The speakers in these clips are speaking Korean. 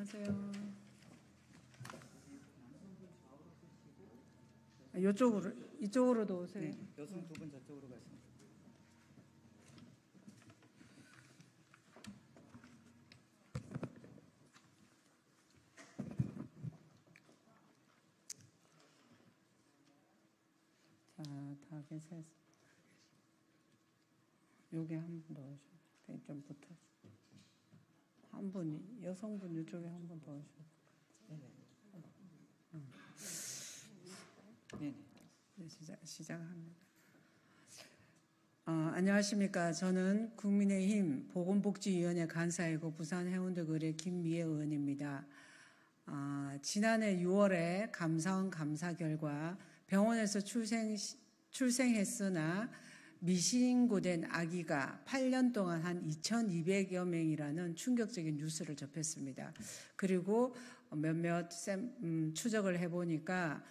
안녕하세요. 이쪽으로도 오세요. 네, 여성 두 분 저쪽으로 가시면. 자, 다 계세요. 여기 한 분 더 오셔. 좀 붙어. 한 분이 여성분 이쪽에 한 분 더 오셔. 네네. 네, 시작합니다. 안녕하십니까. 저는 국민의힘 보건복지위원회 간사이고 부산 해운대구의 김미애 의원입니다. 지난해 6월에 감사원 감사 결과 병원에서 출생했으나 미신고된 아기가 8년 동안 한 2,200여 명이라는 충격적인 뉴스를 접했습니다. 그리고 몇몇 추적을 해보니까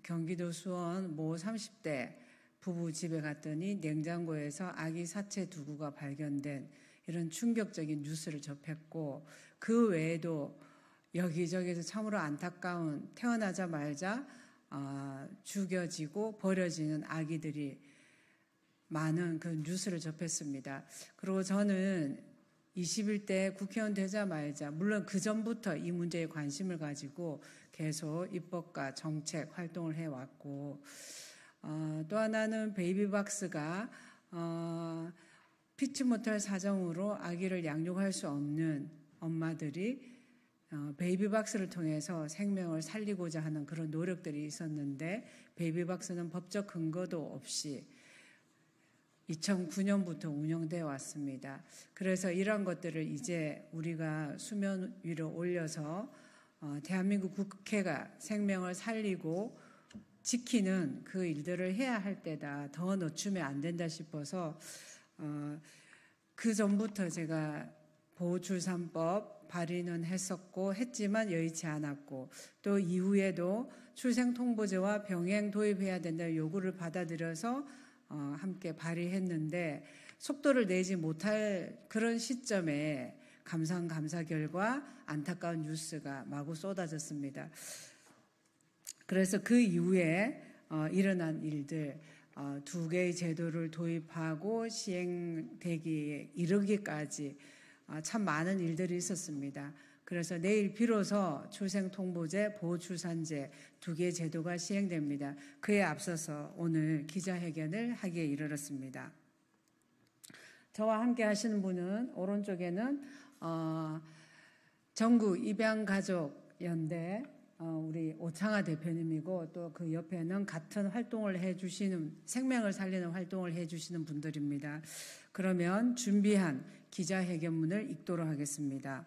경기도 수원 모 30대 부부 집에 갔더니 냉장고에서 아기 사체 두구가 발견된 이런 충격적인 뉴스를 접했고, 그 외에도 여기저기서 참으로 안타까운 태어나자마자 죽여지고 버려지는 아기들이 많은 그 뉴스를 접했습니다. 그리고 저는 21대 국회의원 되자마자, 물론 그 전부터 이 문제에 관심을 가지고 계속 입법과 정책 활동을 해왔고, 또 하나는 베이비박스가 피치 못할 사정으로 아기를 양육할 수 없는 엄마들이 베이비박스를 통해서 생명을 살리고자 하는 그런 노력들이 있었는데, 베이비박스는 법적 근거도 없이 2009년부터 운영되어 왔습니다. 그래서 이런 것들을 이제 우리가 수면 위로 올려서 대한민국 국회가 생명을 살리고 지키는 그 일들을 해야 할 때다. 더 늦추면 안 된다 싶어서 그 전부터 제가 보호출산법 발의는 했지만 여의치 않았고, 또 이후에도 출생통보제와 병행 도입해야 된다는 요구를 받아들여서 함께 발의했는데, 속도를 내지 못할 그런 시점에 감사원 감사 결과 안타까운 뉴스가 마구 쏟아졌습니다. 그래서 그 이후에 일어난 일들, 2개의 제도를 도입하고 시행되기에 이르기까지 참 많은 일들이 있었습니다. 그래서 내일 비로소 출생통보제, 보호출산제 2개의 제도가 시행됩니다. 그에 앞서서 오늘 기자회견을 하기에 이르렀습니다. 저와 함께 하시는 분은 오른쪽에는 전국입양가족연대 우리 오창하 대표님이고, 또 그 옆에는 같은 활동을 해주시는, 생명을 살리는 활동을 해주시는 분들입니다. 그러면 준비한 기자회견문을 읽도록 하겠습니다.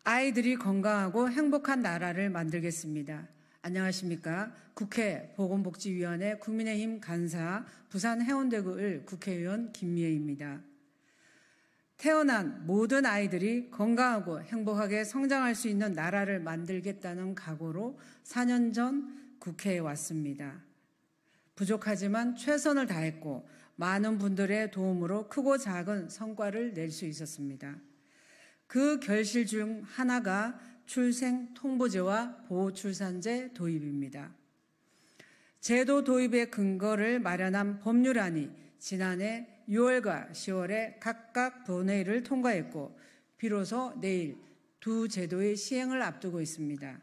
아이들이 건강하고 행복한 나라를 만들겠습니다. 안녕하십니까. 국회 보건복지위원회 국민의힘 간사 부산 해운대구 1 국회의원 김미애입니다. 태어난 모든 아이들이 건강하고 행복하게 성장할 수 있는 나라를 만들겠다는 각오로 4년 전 국회에 왔습니다. 부족하지만 최선을 다했고 많은 분들의 도움으로 크고 작은 성과를 낼 수 있었습니다. 그 결실 중 하나가 출생통보제와 보호출산제 도입입니다. 제도 도입의 근거를 마련한 법률안이 지난해 6월과 10월에 각각 본회의를 통과했고, 비로소 내일 2 제도의 시행을 앞두고 있습니다.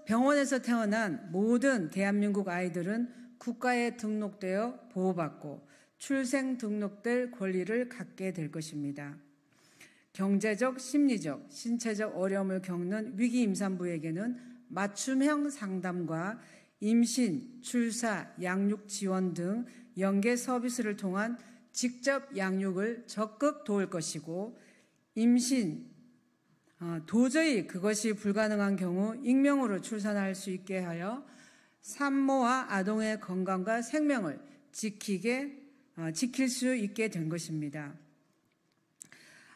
병원에서 태어난 모든 대한민국 아이들은 국가에 등록되어 보호받고 출생 등록될 권리를 갖게 될 것입니다. 경제적, 심리적, 신체적 어려움을 겪는 위기 임산부에게는 맞춤형 상담과 임신, 출사, 양육 지원 등 연계 서비스를 통한 직접 양육을 적극 도울 것이고, 임신, 도저히 그것이 불가능한 경우 익명으로 출산할 수 있게 하여 산모와 아동의 건강과 생명을 지킬 수 있게 된 것입니다.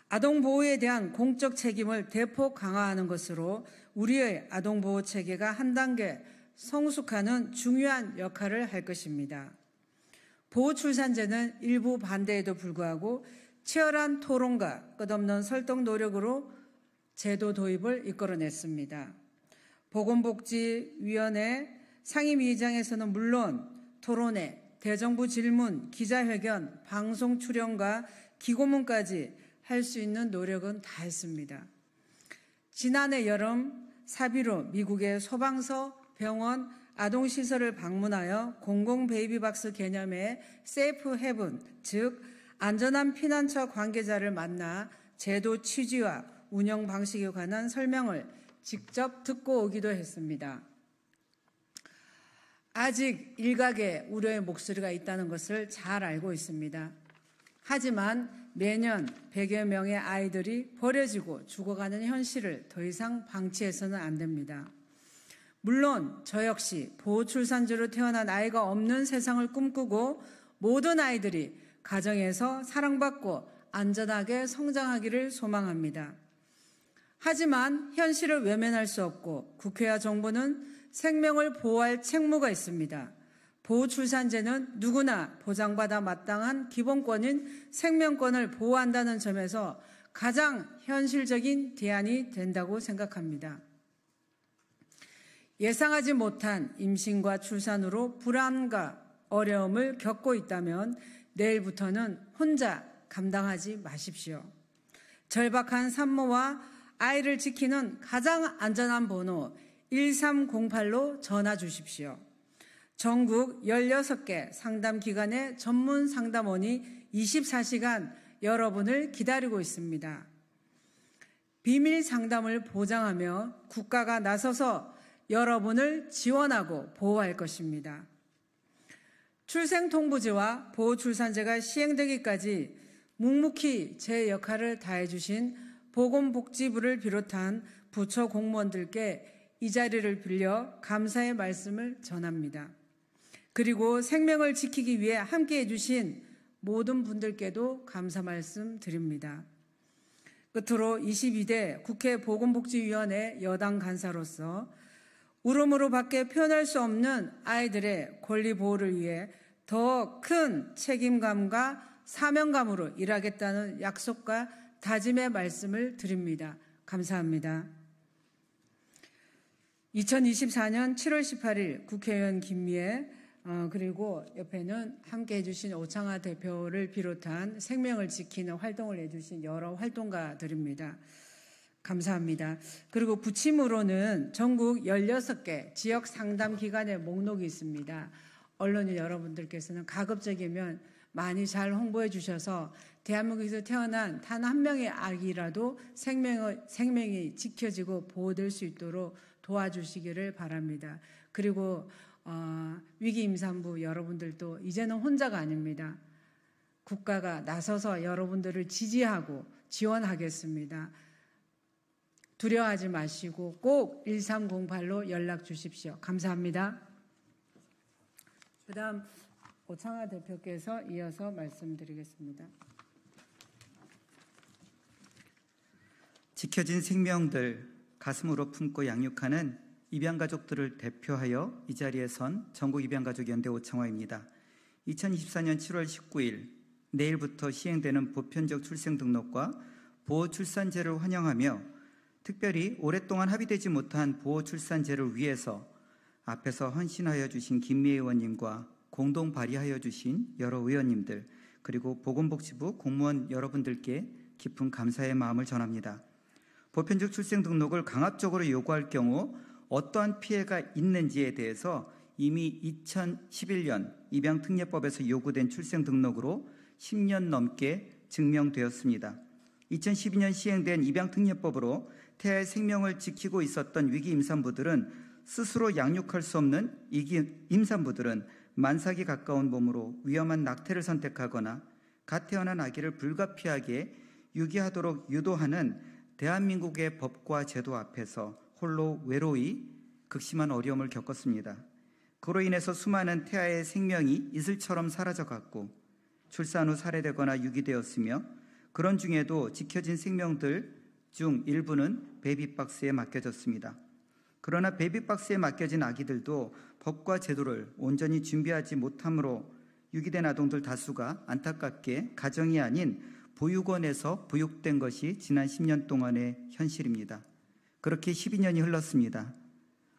아동보호에 대한 공적 책임을 대폭 강화하는 것으로 우리의 아동보호 체계가 한 단계 성숙하는 중요한 역할을 할 것입니다. 보호출산제는 일부 반대에도 불구하고 치열한 토론과 끝없는 설득 노력으로 제도 도입을 이끌어냈습니다. 보건복지위원회 상임위의장에서는 물론 토론회, 대정부 질문, 기자회견, 방송 출연과 기고문까지 할 수 있는 노력은 다 했습니다. 지난해 여름 사비로 미국의 소방서, 병원, 아동시설을 방문하여 공공 베이비박스 개념의 세이프 헤븐, 즉 안전한 피난처 관계자를 만나 제도 취지와 운영 방식에 관한 설명을 직접 듣고 오기도 했습니다. 아직 일각의 우려의 목소리가 있다는 것을 잘 알고 있습니다. 하지만 매년 100여 명의 아이들이 버려지고 죽어가는 현실을 더 이상 방치해서는 안 됩니다. 물론 저 역시 보호출산주로 태어난 아이가 없는 세상을 꿈꾸고 모든 아이들이 가정에서 사랑받고 안전하게 성장하기를 소망합니다. 하지만 현실을 외면할 수 없고 국회와 정부는 생명을 보호할 책무가 있습니다. 보호출산제는 누구나 보장받아 마땅한 기본권인 생명권을 보호한다는 점에서 가장 현실적인 대안이 된다고 생각합니다. 예상하지 못한 임신과 출산으로 불안과 어려움을 겪고 있다면 내일부터는 혼자 감당하지 마십시오. 절박한 산모와 아이를 지키는 가장 안전한 번호 1308로 전화 주십시오. 전국 16개 상담기관의 전문 상담원이 24시간 여러분을 기다리고 있습니다. 비밀 상담을 보장하며 국가가 나서서 여러분을 지원하고 보호할 것입니다. 출생통보제와 보호출산제가 시행되기까지 묵묵히 제 역할을 다해주신 보건복지부를 비롯한 부처 공무원들께 이 자리를 빌려 감사의 말씀을 전합니다. 그리고 생명을 지키기 위해 함께해 주신 모든 분들께도 감사 말씀 드립니다. 끝으로 22대 국회 보건복지위원회 여당 간사로서 울음으로밖에 표현할 수 없는 아이들의 권리 보호를 위해 더 큰 책임감과 사명감으로 일하겠다는 약속과 다짐의 말씀을 드립니다. 감사합니다. 2024년 7월 18일 국회의원 김미애 그리고 옆에는 함께 해주신 오창하 대표를 비롯한 생명을 지키는 활동을 해주신 여러 활동가들입니다. 감사합니다. 그리고 부침으로는 전국 16개 지역 상담 기관의 목록이 있습니다. 언론인 여러분들께서는 가급적이면 많이 잘 홍보해 주셔서 대한민국에서 태어난 단 한 명의 아기라도 생명이 지켜지고 보호될 수 있도록 도와주시기를 바랍니다. 그리고 위기 임산부 여러분들도 이제는 혼자가 아닙니다. 국가가 나서서 여러분들을 지지하고 지원하겠습니다. 두려워하지 마시고 꼭 1308로 연락 주십시오. 감사합니다. 그다음 오창하 대표께서 이어서 말씀드리겠습니다. 지켜진 생명들 가슴으로 품고 양육하는 입양가족들을 대표하여 이 자리에 선 전국입양가족연대 오창화입니다. 2024년 7월 19일 내일부터 시행되는 보편적 출생등록과 보호출산제를 환영하며 특별히 오랫동안 합의되지 못한 보호출산제를 위해서 앞에서 헌신하여 주신 김미애 의원님과 공동 발의하여 주신 여러 의원님들 그리고 보건복지부 공무원 여러분들께 깊은 감사의 마음을 전합니다. 보편적 출생등록을 강압적으로 요구할 경우 어떠한 피해가 있는지에 대해서 이미 2011년 입양특례법에서 요구된 출생등록으로 10년 넘게 증명되었습니다. 2012년 시행된 입양특례법으로 태아의 생명을 지키고 있었던 위기 임산부들은 스스로 양육할 수 없는 임산부들은 만삭이 가까운 몸으로 위험한 낙태를 선택하거나 갓 태어난 아기를 불가피하게 유기하도록 유도하는 대한민국의 법과 제도 앞에서 홀로 외로이 극심한 어려움을 겪었습니다. 그로 인해서 수많은 태아의 생명이 이슬처럼 사라져갔고 출산 후 살해되거나 유기되었으며 그런 중에도 지켜진 생명들 중 일부는 베이비박스에 맡겨졌습니다. 그러나 베이비박스에 맡겨진 아기들도 법과 제도를 온전히 준비하지 못함으로 유기된 아동들 다수가 안타깝게 가정이 아닌 보육원에서 보육된 것이 지난 10년 동안의 현실입니다. 그렇게 12년이 흘렀습니다.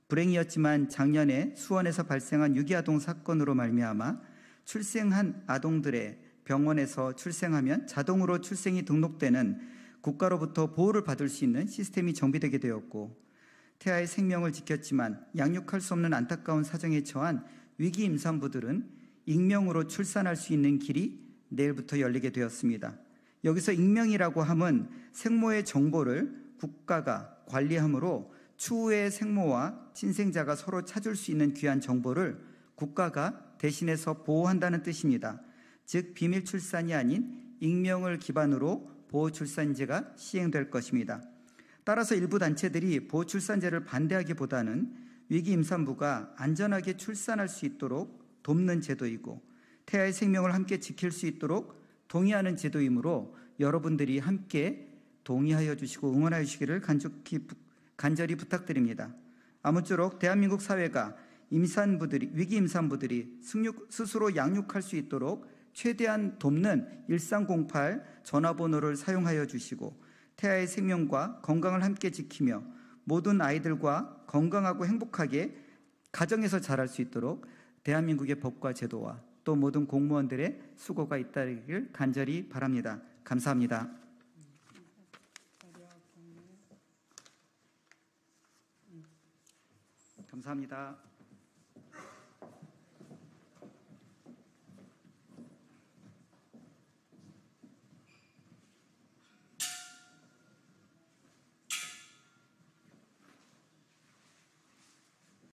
불행이었지만 작년에 수원에서 발생한 유기아동 사건으로 말미암아 출생한 아동들의 병원에서 출생하면 자동으로 출생이 등록되는 국가로부터 보호를 받을 수 있는 시스템이 정비되게 되었고, 태아의 생명을 지켰지만 양육할 수 없는 안타까운 사정에 처한 위기 임산부들은 익명으로 출산할 수 있는 길이 내일부터 열리게 되었습니다. 여기서 익명이라고 함은 생모의 정보를 국가가 관리하므로 추후에 생모와 친생자가 서로 찾을 수 있는 귀한 정보를 국가가 대신해서 보호한다는 뜻입니다. 즉 비밀 출산이 아닌 익명을 기반으로 보호출산제가 시행될 것입니다. 따라서 일부 단체들이 보호출산제를 반대하기보다는 위기 임산부가 안전하게 출산할 수 있도록 돕는 제도이고, 태아의 생명을 함께 지킬 수 있도록 동의하는 제도이므로 여러분들이 함께 동의하여 주시고 응원하여 주시기를 간절히 부탁드립니다. 아무쪼록 대한민국 사회가 위기 임산부들이 스스로 양육할 수 있도록 최대한 돕는 1308 전화번호를 사용하여 주시고, 태아의 생명과 건강을 함께 지키며 모든 아이들과 건강하고 행복하게 가정에서 자랄 수 있도록 대한민국의 법과 제도와 또 모든 공무원들의 수고가 있다길 간절히 바랍니다. 감사합니다. 감사합니다.